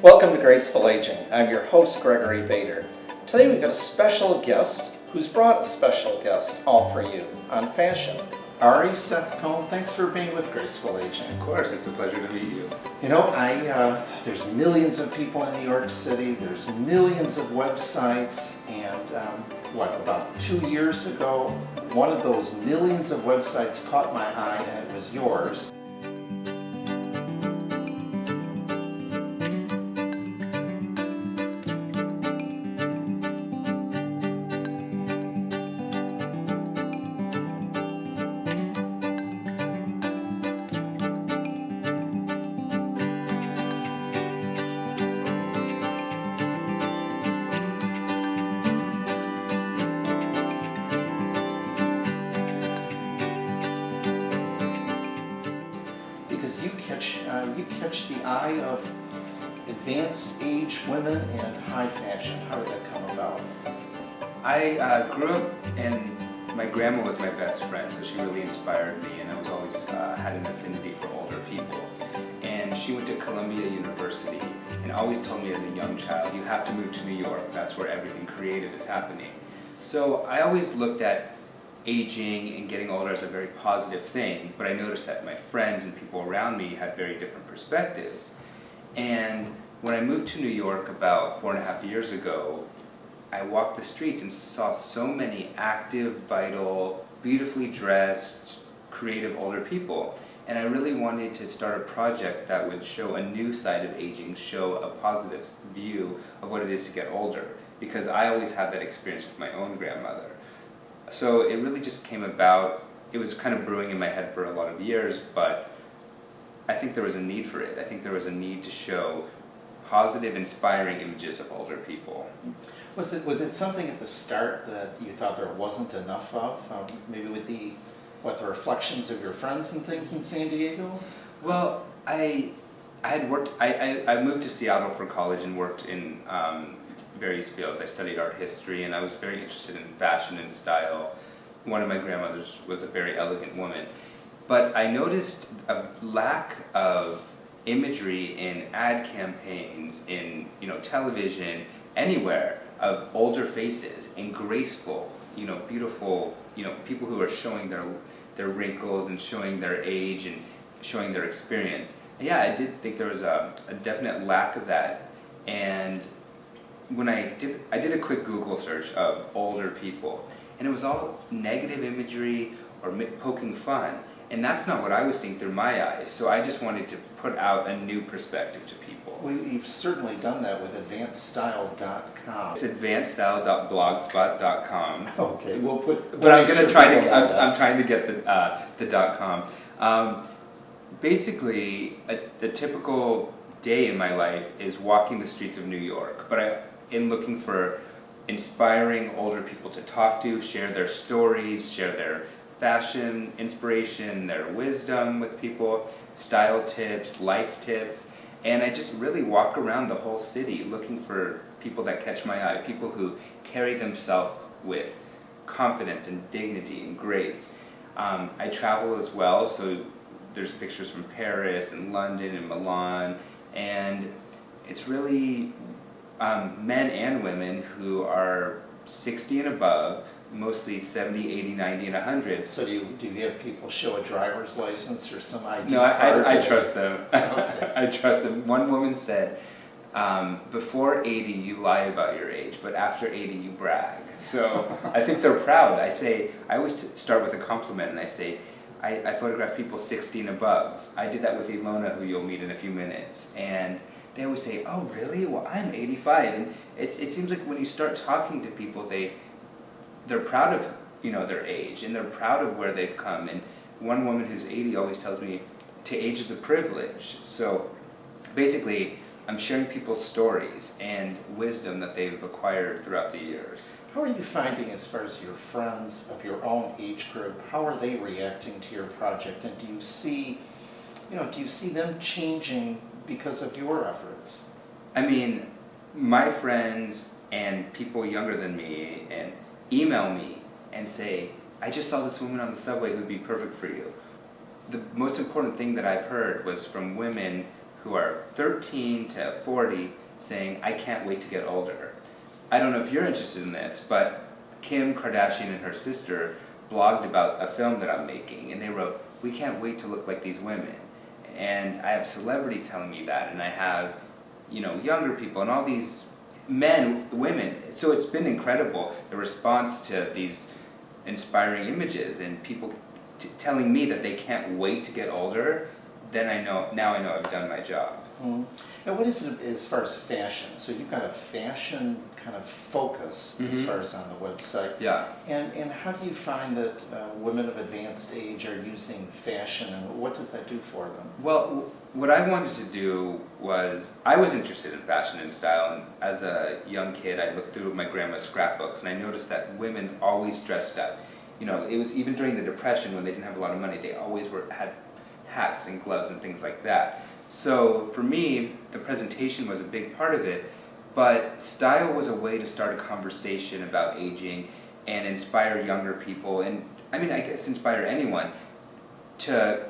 Welcome to Graceful Aging. I'm your host, Gregory Bader. Today we've got a special guest who's brought a special guest all for you on fashion. Ari Seth Cohn, thanks for being with Graceful Aging. Of course, it's a pleasure to meet you. You know, there's millions of people in New York City, there's millions of websites, and about 2 years ago, one of those millions of websites caught my eye, and it was yours. Because you catch the eye of advanced age women and high fashion. How did that come about? I grew up and my grandma was my best friend, so she really inspired me, and I was always had an affinity for older people. And she went to Columbia University and always told me as a young child, you have to move to New York, that's where everything creative is happening. So I always looked at aging and getting older as a very positive thing, but I noticed that my friends and people around me had very different perspectives. And when I moved to New York about 4.5 years ago, I walked the streets and saw so many active, vital, beautifully dressed, creative older people. And I really wanted to start a project that would show a new side of aging, show a positive view of what it is to get older, because I always had that experience with my own grandmother. So it really just came about. It was kind of brewing in my head for a lot of years, but I think there was a need for it. I think there was a need to show positive, inspiring images of older people. Was it something at the start that you thought there wasn't enough of? Maybe with the reflections of your friends and things in San Diego? Well, I moved to Seattle for college and worked in various fields. I studied art history, and I was very interested in fashion and style. One of my grandmothers was a very elegant woman. But I noticed a lack of imagery in ad campaigns, in television, anywhere, of older faces and graceful, beautiful, people who are showing their wrinkles and showing their age and showing their experience. And yeah, I did think there was a definite lack of that. And when I did a quick Google search of older people, and it was all negative imagery or poking fun, and that's not what I was seeing through my eyes. So I just wanted to put out a new perspective to people. Well, you've certainly done that with advancedstyle.com. It's advancedstyle.blogspot.com. Okay, we'll put. But I'm trying to get the .com. Basically, a typical day in my life is walking the streets of New York, but in looking for inspiring older people to talk to, share their stories, share their fashion inspiration, their wisdom with people, style tips, life tips, and I just really walk around the whole city looking for people that catch my eye, people who carry themselves with confidence and dignity and grace. I travel as well, so there's pictures from Paris and London and Milan, and it's really men and women who are 60 and above, mostly 70, 80, 90, and 100. So do you have people show a driver's license or some ID No, card? I trust them. Okay. I trust them. One woman said, before 80 you lie about your age, but after 80 you brag. So I think they're proud. I always start with a compliment, and I say, I photograph people 60 and above. I did that with Ilona, who you'll meet in a few minutes, and they always say, oh really? Well, I'm 85. And it seems like when you start talking to people, they're proud of their age, and they're proud of where they've come. And one woman who's 80 always tells me, to age is a privilege. So basically, I'm sharing people's stories and wisdom that they've acquired throughout the years. How are you finding, as far as your friends of your own age group, how are they reacting to your project? And do you see them changing because of your efforts? I mean, my friends and people younger than me and email me and say, I just saw this woman on the subway who'd be perfect for you. The most important thing that I've heard was from women who are 13 to 40 saying, I can't wait to get older. I don't know if you're interested in this, but Kim Kardashian and her sister blogged about a film that I'm making, and they wrote, we can't wait to look like these women. And I have celebrities telling me that, and I have, you know, younger people, and all these men, women. So it's been incredible, the response to these inspiring images, and people telling me that they can't wait to get older. Then now I know I've done my job. Mm. And what is it as far as fashion? So you've got a fashion kind of focus as far as on the website. Yeah. And how do you find that women of advanced age are using fashion, and what does that do for them? Well, what I wanted to do was, I was interested in fashion and style, and as a young kid I looked through my grandma's scrapbooks and I noticed that women always dressed up. You know, it was even during the Depression when they didn't have a lot of money, they always had hats and gloves and things like that. So for me, the presentation was a big part of it, but style was a way to start a conversation about aging and inspire younger people, and I mean, I guess inspire anyone to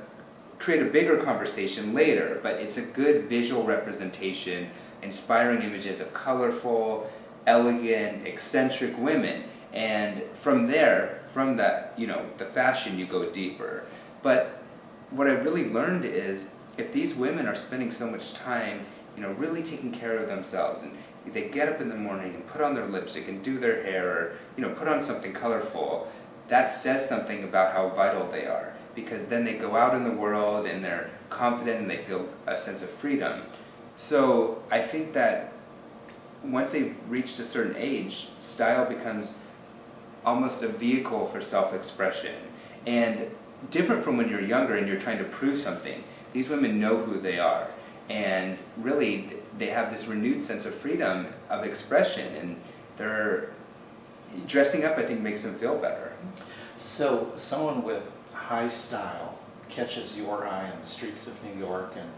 create a bigger conversation later, but it's a good visual representation, inspiring images of colorful, elegant, eccentric women, and from there, from that, you know, the fashion, you go deeper. But what I've really learned is, if these women are spending so much time, you know, really taking care of themselves, and they get up in the morning and put on their lipstick and do their hair, or, you know, put on something colorful, that says something about how vital they are, because then they go out in the world and they're confident and they feel a sense of freedom. So I think that once they've reached a certain age, style becomes almost a vehicle for self-expression, and different from when you're younger and you're trying to prove something. These women know who they are, and really they have this renewed sense of freedom of expression, and they're dressing up, I think, makes them feel better. So someone with high style catches your eye on the streets of New York, and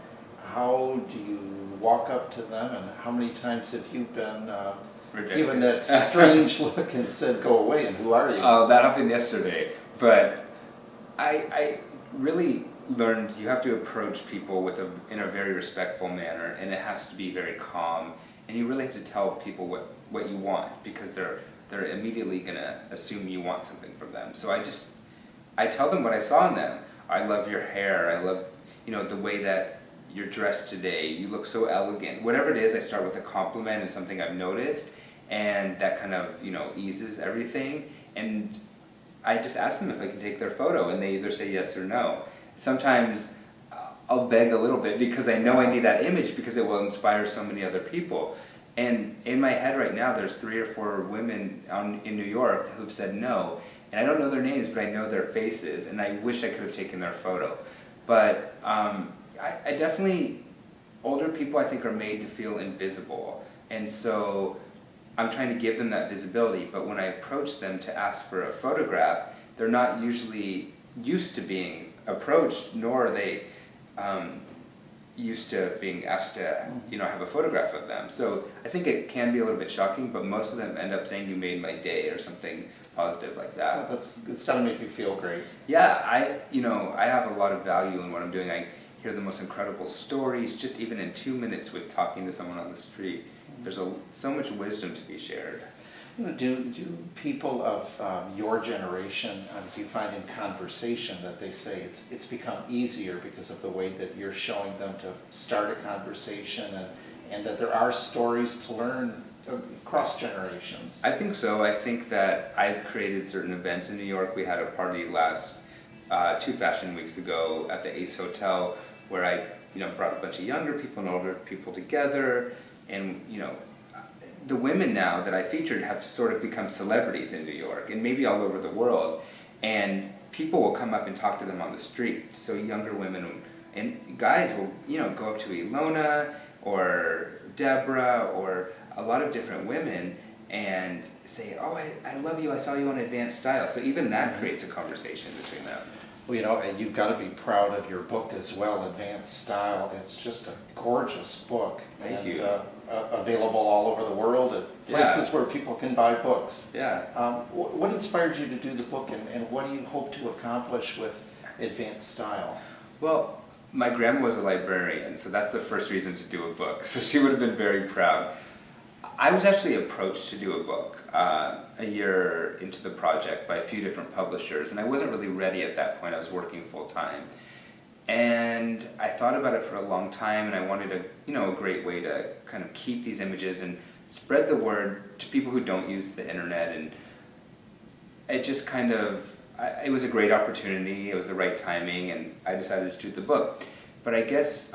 how do you walk up to them, and how many times have you been given that strange look and said, go away, and who are you? Oh, that happened yesterday, but I really learned you have to approach people in a very respectful manner, and it has to be very calm, and you really have to tell people what you want, because they're immediately going to assume you want something from them. So I tell them what I saw in them. I love your hair, I love, you know, the way that you're dressed today, you look so elegant. Whatever it is, I start with a compliment and something I've noticed, and that kind of, you know, eases everything. And I just ask them if I can take their photo, and they either say yes or no. Sometimes I'll beg a little bit because I know I need that image because it will inspire so many other people. And in my head right now, there's 3 or 4 women in New York who've said no. And I don't know their names, but I know their faces, and I wish I could have taken their photo. But I definitely, older people I think are made to feel invisible. And so I'm trying to give them that visibility, but when I approach them to ask for a photograph, they're not usually used to being approached, nor are they used to being asked to, you know, have a photograph of them. So I think it can be a little bit shocking, but most of them end up saying, you made my day, or something positive like that. It's got to make you feel great. Yeah, I have a lot of value in what I'm doing. I hear the most incredible stories, just even in 2 minutes with talking to someone on the street. There's so much wisdom to be shared. You know, do people of your generation, do you find in conversation that they say it's become easier because of the way that you're showing them to start a conversation, and that there are stories to learn across generations? I think so. I think that I've created certain events in New York. We had a party last 2 fashion weeks ago at the Ace Hotel where I brought a bunch of younger people and older people together, and the women now that I featured have sort of become celebrities in New York and maybe all over the world, and people will come up and talk to them on the street. So younger women and guys will go up to Ilona or Deborah or a lot of different women and say, oh, I love you, I saw you on Advanced Style. So even that creates a conversation between them. Well, and you've got to be proud of your book as well, Advanced Style. It's just a gorgeous book. Thank you. Available all over the world at places where people can buy books. Yeah. What inspired you to do the book, and what do you hope to accomplish with Advanced Style? Well, My grandma was a librarian, so that's the first reason to do a book. So she would have been very proud. I was actually approached to do a book a year into the project by a few different publishers, and I wasn't really ready at that point. I was working full time. And I thought about it for a long time, and I wanted a great way to kind of keep these images and spread the word to people who don't use the internet. And it just kind of, it was a great opportunity, it was the right timing, and I decided to do the book. But I guess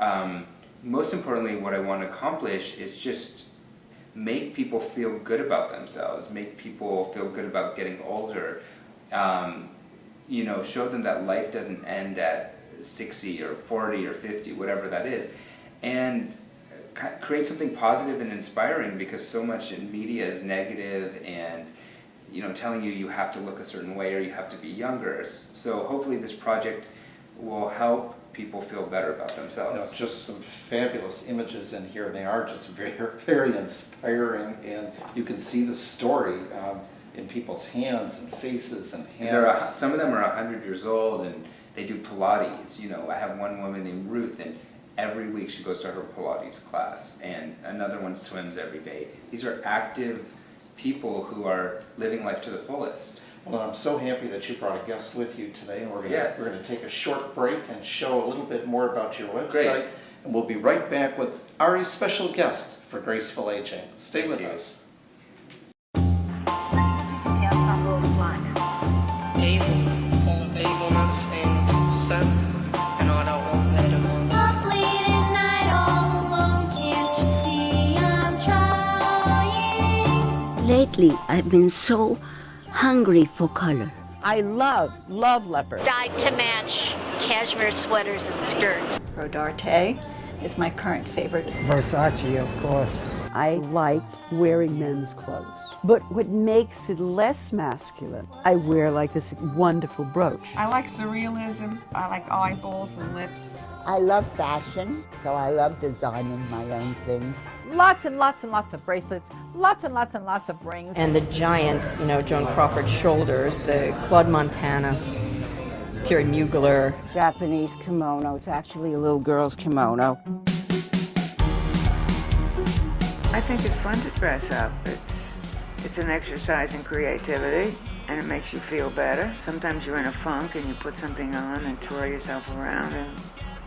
most importantly, what I want to accomplish is just make people feel good about themselves, make people feel good about getting older, show them that life doesn't end at 60 or 40 or 50, whatever that is, and create something positive and inspiring, because so much in media is negative and telling you have to look a certain way or you have to be younger. So hopefully this project will help people feel better about themselves. Just some fabulous images in here. They are just very, very inspiring, and you can see the story in people's hands and faces and hands. Some of them are 100 years old and they do Pilates. I have one woman named Ruth, and every week she goes to her Pilates class, and another one swims every day. These are active people who are living life to the fullest. Well, I'm so happy that you brought a guest with you today, and we're going Yes. to take a short break and show a little bit more about your website. Great. And we'll be right back with our special guest for Graceful Aging. Stay Thank with you. us. Lately, I've been so hungry for color. I love leopard. Dyed to match cashmere sweaters and skirts. Rodarte is my current favorite. Versace, of course. I like wearing men's clothes. But what makes it less masculine, I wear like this wonderful brooch. I like surrealism. I like eyeballs and lips. I love fashion, so I love designing my own things. Lots and lots and lots of bracelets, lots and lots and lots of rings. And the giant, Joan Crawford shoulders, the Claude Montana, Terry Mugler. Japanese kimono. It's actually a little girl's kimono. I think it's fun to dress up. It's an exercise in creativity, and it makes you feel better. Sometimes you're in a funk and you put something on and twirl yourself around and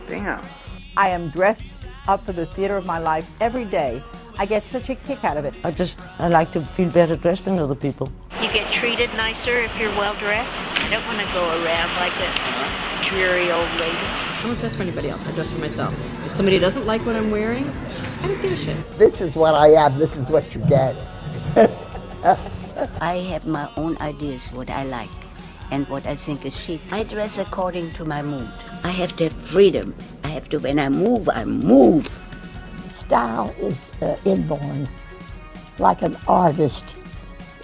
bingo. I am dressed up for the theater of my life every day. I get such a kick out of it. I like to feel better dressed than other people. You get treated nicer if you're well dressed. You don't want to go around like a dreary old lady. I don't dress for anybody else, I dress for myself. If somebody doesn't like what I'm wearing, I don't give a shit. This is what I am, this is what you get. I have my own ideas what I like and what I think is chic. I dress according to my mood. I have to have freedom. I have to, when I move, I move. Style is inborn, like an artist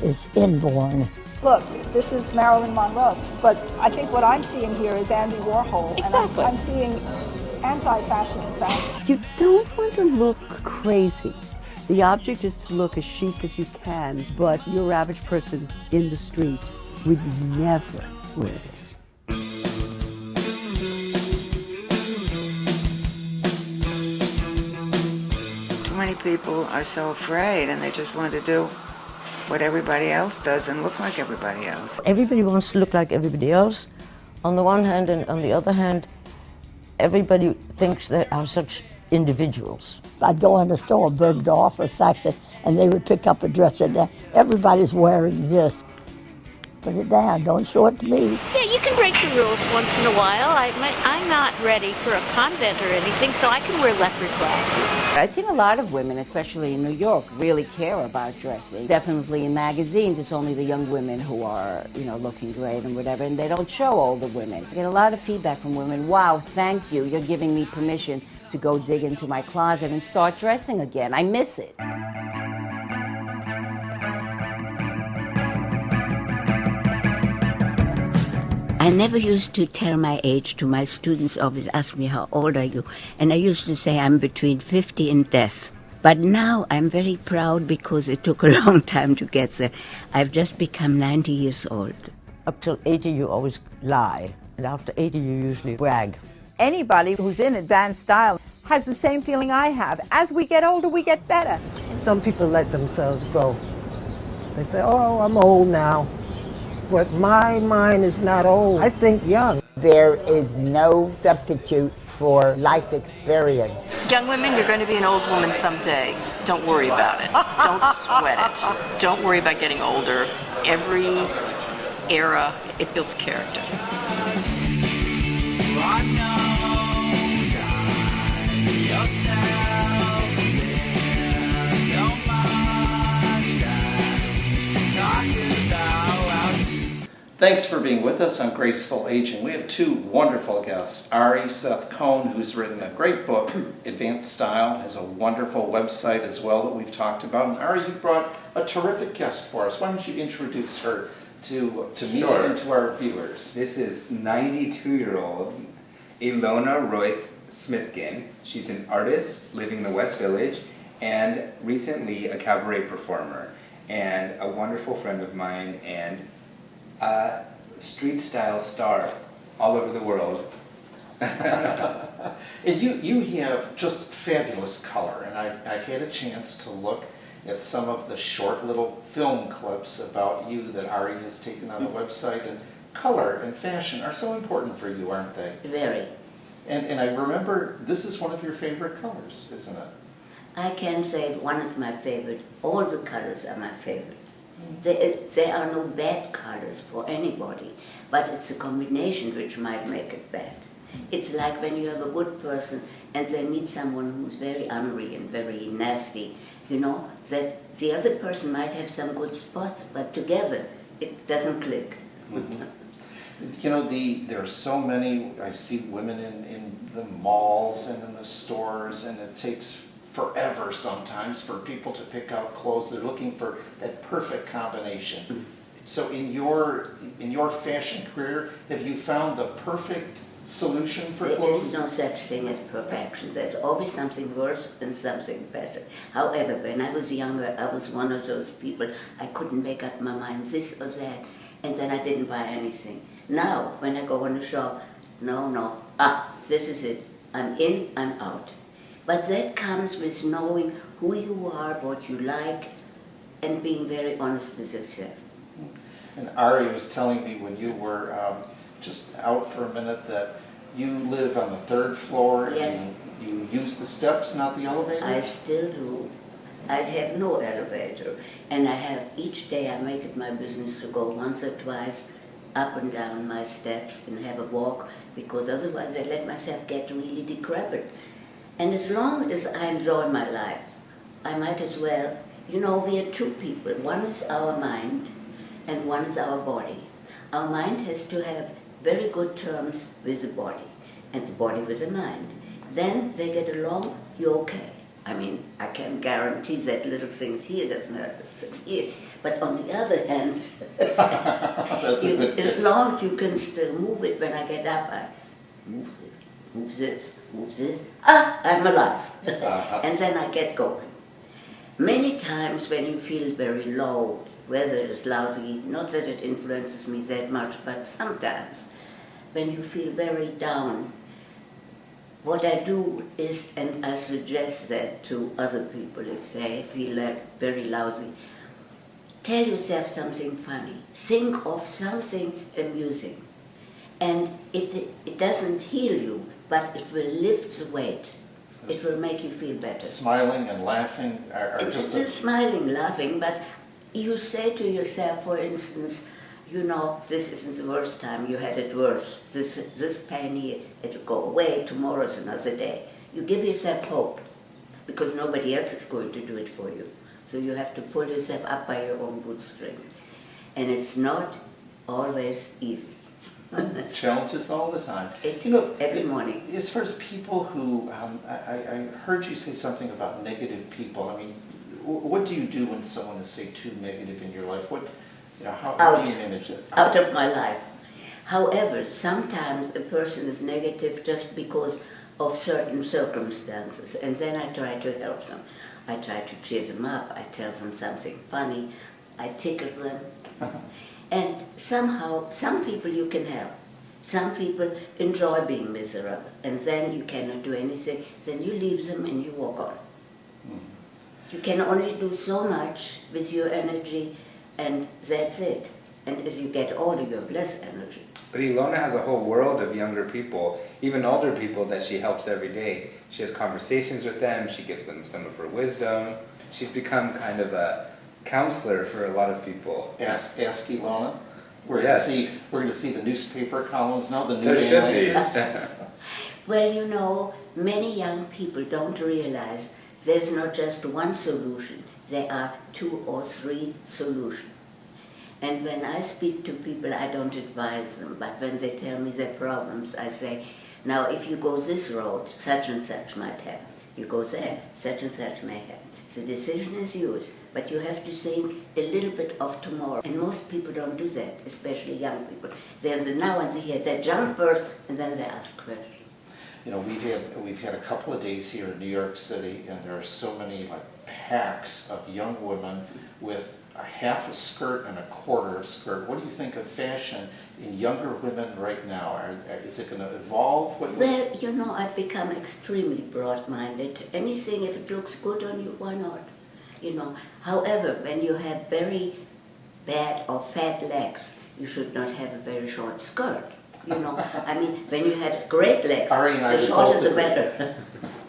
is inborn. Look, this is Marilyn Monroe, but I think what I'm seeing here is Andy Warhol. Exactly. And I'm seeing anti-fashion in fashion. You don't want to look crazy. The object is to look as chic as you can, but your average person in the street would never wear this. Too many people are so afraid and they just want to do what everybody else does and look like everybody else. Everybody wants to look like everybody else on the one hand, and on the other hand, everybody thinks they are such individuals. I'd go in the store, Bergdorf or Saks, and they would pick up a dress and everybody's wearing this. Put it down, don't show it to me. Yeah, you can break the rules once in a while. I'm not ready for a convent or anything, so I can wear leopard glasses. I think a lot of women, especially in New York, really care about dressing. Definitely in magazines, it's only the young women who are, looking great and whatever, and they don't show older women. I get a lot of feedback from women. Wow, thank you. You're giving me permission to go dig into my closet and start dressing again. I miss it. I never used to tell my age to my students. Always ask me, how old are you? And I used to say I'm between 50 and death. But now I'm very proud because it took a long time to get there. I've just become 90 years old. Up till 80 you always lie, and after 80 you usually brag. Anybody who's in advanced style has the same feeling I have. As we get older, we get better. Some people let themselves go. They say, oh, I'm old now. But my mind is not old. I think young. There is no substitute for life experience. Young women, you're going to be an old woman someday. Don't worry about it. Don't sweat it. Don't worry about getting older. Every era, it builds character. Thanks for being with us on Graceful Aging. We have two wonderful guests. Ari Seth Cohn, who's written a great book, Advanced Style, has a wonderful website as well that we've talked about. And Ari, you brought a terrific guest for us. Why don't you introduce her to me and to our viewers? This is 92-year-old Ilona Royth Smithkin. She's an artist living in the West Village and recently a cabaret performer and a wonderful friend of mine and a street style star all over the world. And you have just fabulous color, and I've had a chance to look at some of the short little film clips about you that Ari has taken on the website, and color and fashion are so important for you, aren't they? Very. And I remember this is one of your favorite colors, isn't it? I can say one is my favorite. All the colors are my favorite. There are no bad colors for anybody, but it's the combination which might make it bad. It's like when you have a good person and they meet someone who's very angry and very nasty, you know, that the other person might have some good spots, but together it doesn't click. Mm-hmm. You know, there are so many, I see women in the malls and in the stores, and it takes forever sometimes for people to pick out clothes. They're looking for that perfect combination. So in your fashion career, have you found the perfect solution for clothes? There is no such thing as perfection. There's always something worse and something better. However, when I was younger, I was one of those people, I couldn't make up my mind, this or that, and then I didn't buy anything. Now, when I go in the shop, no, this is it. I'm in, I'm out. But that comes with knowing who you are, what you like, and being very honest with yourself. And Ari was telling me when you were just out for a minute that you live on the 3rd floor. Yes. And you use the steps, not the elevator? I still do. I have no elevator. And I have, each day I make it my business to go once or twice up and down my steps and have a walk, because otherwise I let myself get really decrepit. And as long as I enjoy my life, I might as well, you know, we are two people. One is our mind and one is our body. Our mind has to have very good terms with the body and the body with the mind. Then they get along, you're okay. I mean, I can guarantee that little things here doesn't hurt here. But on the other hand, as long as you can still move it, when I get up, I move this, I'm alive. And then I get going. Many times when you feel very low, weather is lousy, not that it influences me that much, but sometimes when you feel very down, what I do is, and I suggest that to other people if they feel that very lousy, tell yourself something funny. Think of something amusing. And it doesn't heal you, but it will lift the weight. It will make you feel better. Smiling and laughing are just... It is smiling, laughing, but you say to yourself, for instance, you know, this isn't the worst time, you had it worse. This pain here, it'll go away, tomorrow's another day. You give yourself hope, because nobody else is going to do it for you. So you have to pull yourself up by your own bootstrings. And it's not always easy. Challenges all the time. Every morning. As far as people who, I heard you say something about negative people. I mean, what do you do when someone is, say, too negative in your life? How do you manage it? Out of my life. However, sometimes a person is negative just because of certain circumstances, and then I try to help them. I try to cheer them up, I tell them something funny, I tickle them. And somehow, some people you can help. Some people enjoy being miserable, and then you cannot do anything. Then you leave them and you walk on. You can only do so much with your energy, and that's it. And as you get older, you have less energy. But Ilona has a whole world of younger people, even older people that she helps every day. She has conversations with them, she gives them some of her wisdom. She's become kind of a counselor for a lot of people. Ask Ilona. We're Yes. going to see the newspaper columns now, the New There Day should be. Lakers. Well, you know, many young people don't realize there's not just one solution. There are 2 or 3 solutions. And when I speak to people, I don't advise them, but when they tell me their problems, I say, now if you go this road, such and such might happen. You go there, such and such may happen. The decision is yours, but you have to think a little bit of tomorrow. And most people don't do that, especially young people. They're the now and the here. They jump first, and then they ask questions. You know, we've had a couple of days here in New York City, and there are so many like packs of young women with a half a skirt and a quarter of skirt. What do you think of fashion in younger women right now? Is it going to evolve? Well, you know, I've become extremely broad-minded. Anything, if it looks good on you, why not? You know, however, when you have very bad or fat legs, you should not have a very short skirt. You know, I mean, when you have great legs, the shorter the better.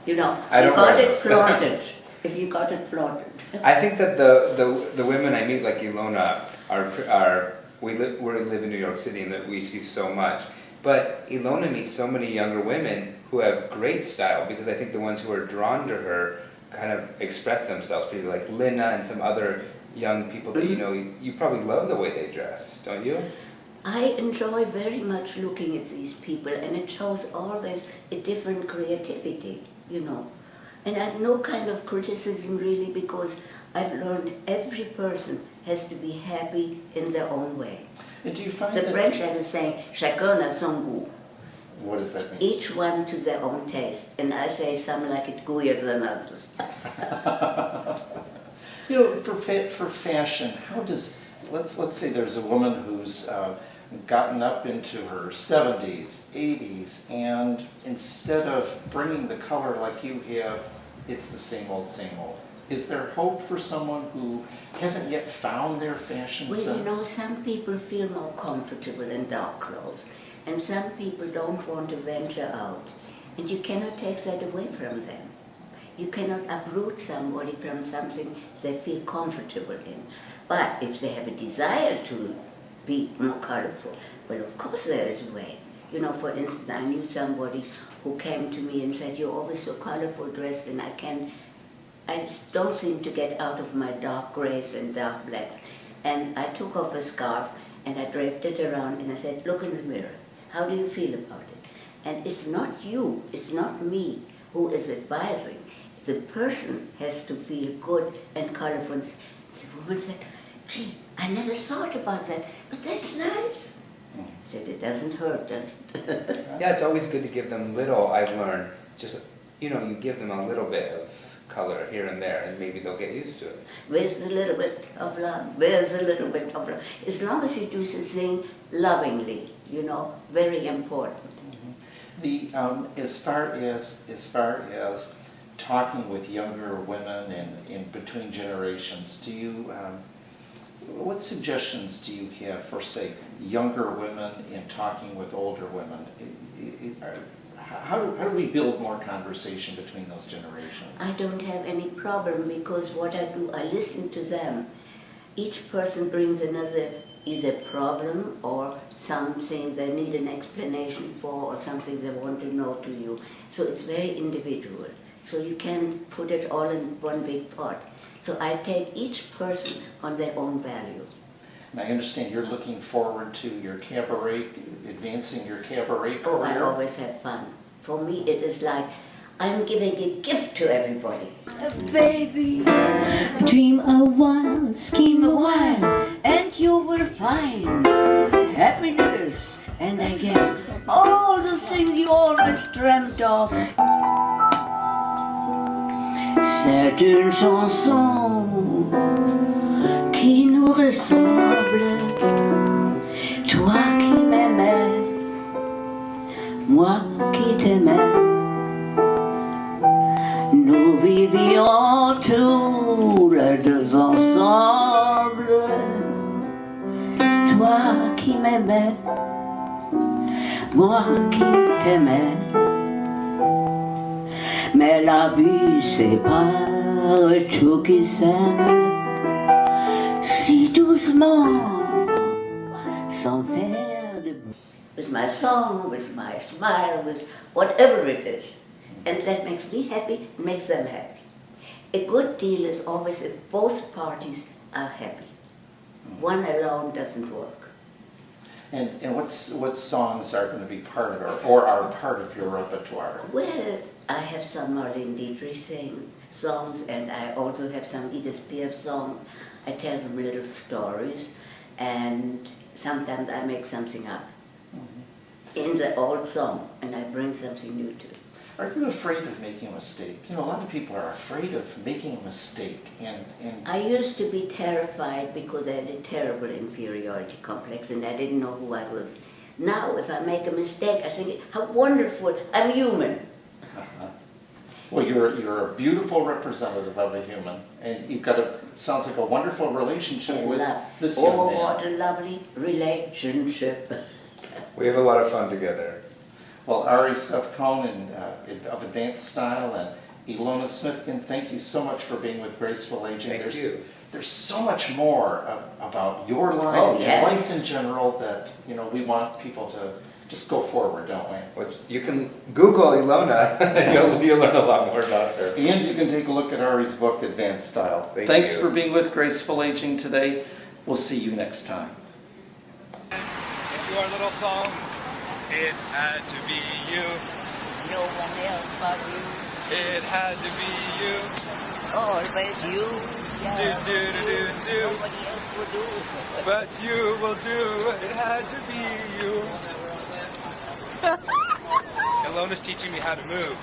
You know, you got it flaunted. If you got it flaunted. I think that the women I meet, like Ilona, we live in New York City and that we see so much. But Ilona meets so many younger women who have great style, because I think the ones who are drawn to her kind of express themselves. People like Lina and some other young people that you know, you probably love the way they dress, don't you? I enjoy very much looking at these people, and it shows always a different creativity, you know. And I have no kind of criticism really, because I've learned every person has to be happy in their own way. And do you find the that French have a saying, chacun a son goût. What does that mean? Each one to their own taste. And I say some like it gooier than others. You know, for fashion, how does, let's say there's a woman who's gotten up into her 70s, 80s, and instead of bringing the color like you have, it's the same old, same old. Is there hope for someone who hasn't yet found their fashion sense? Well, you know, some people feel more comfortable in dark clothes, and some people don't want to venture out. And you cannot take that away from them. You cannot uproot somebody from something they feel comfortable in. But if they have a desire to be more colorful, well, of course there is a way. You know, for instance, I knew somebody who came to me and said, "You're always so colorful dressed, and I just don't seem to get out of my dark grays and dark blacks." And I took off a scarf and I draped it around and I said, "Look in the mirror. How do you feel about it?" And it's not you, it's not me who is advising. The person has to feel good and colorful. And the woman said, "Gee, I never thought about that, but that's nice." I said, "It doesn't hurt, does it?" Yeah, it's always good to give them little, I've learned, just, you know, you give them a little bit of color here and there, and maybe they'll get used to it. Where's the little bit of love? Where's the little bit of love? As long as you do the thing lovingly, you know, very important. The as far as talking with younger women and in between generations, do you what suggestions do you have for, say, younger women in talking with older women? How do we build more conversation between those generations? I don't have any problem, because what I do, I listen to them. Each person brings another either problem or something they need an explanation for, or something they want to know to you. So it's very individual. So you can't put it all in one big pot. So I take each person on their own value. And I understand you're looking forward to your cabaret, advancing your cabaret career. Oh, I always have fun. For me, it is like I'm giving a gift to everybody. Baby, dream a while, scheme a while, and you will find happiness. And I guess all the things you always dreamt of. C'est une chanson qui nous ressemble. Toi qui m'aimais moi qui t'aimais. Nous vivions tous les deux ensemble. Toi qui m'aimais, moi qui t'aimais. Mais la vie sépare tout qui s'aime si doucement, sans faire de bruit. With my song, with my smile, with whatever it is. And that makes me happy, makes them happy. A good deal is always if both parties are happy. One alone doesn't work. And what songs are going to be part of or are part of your repertoire? Well, I have some Marlene Dietrich songs, and I also have some Edith Piaf songs. I tell them little stories, and sometimes I make something up in the old song, and I bring something new to it. Are you afraid of making a mistake? You know, a lot of people are afraid of making a mistake. And I used to be terrified because I had a terrible inferiority complex, and I didn't know who I was. Now, if I make a mistake, I think, how wonderful, I'm human. Well, you're a beautiful representative of a human, and you've got sounds like a wonderful relationship with this young man. Oh, what a lovely relationship. We have a lot of fun together. Well, Ari Seth Cohn of Advanced Style and Ilona Smithkin, thank you so much for being with Graceful Aging. Thank you. There's so much more about your life Oh, and yes. life in general that we want people to just go forward, don't we? Which you can Google Ilona, and you'll learn a lot more about her. And you can take a look at Ari's book, Advanced Style. Thanks for being with Graceful Aging today. We'll see you next time. Into our little song, it had to be you. No one else but you. It had to be you. Always you. Do, do, do, do, do. Nobody else would do. But you will do. It had to be you. Ilona's teaching me how to move.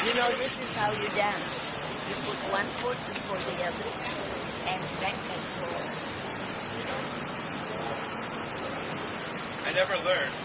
You know, this is how you dance. You put one foot before the other and back and forth. I never learned.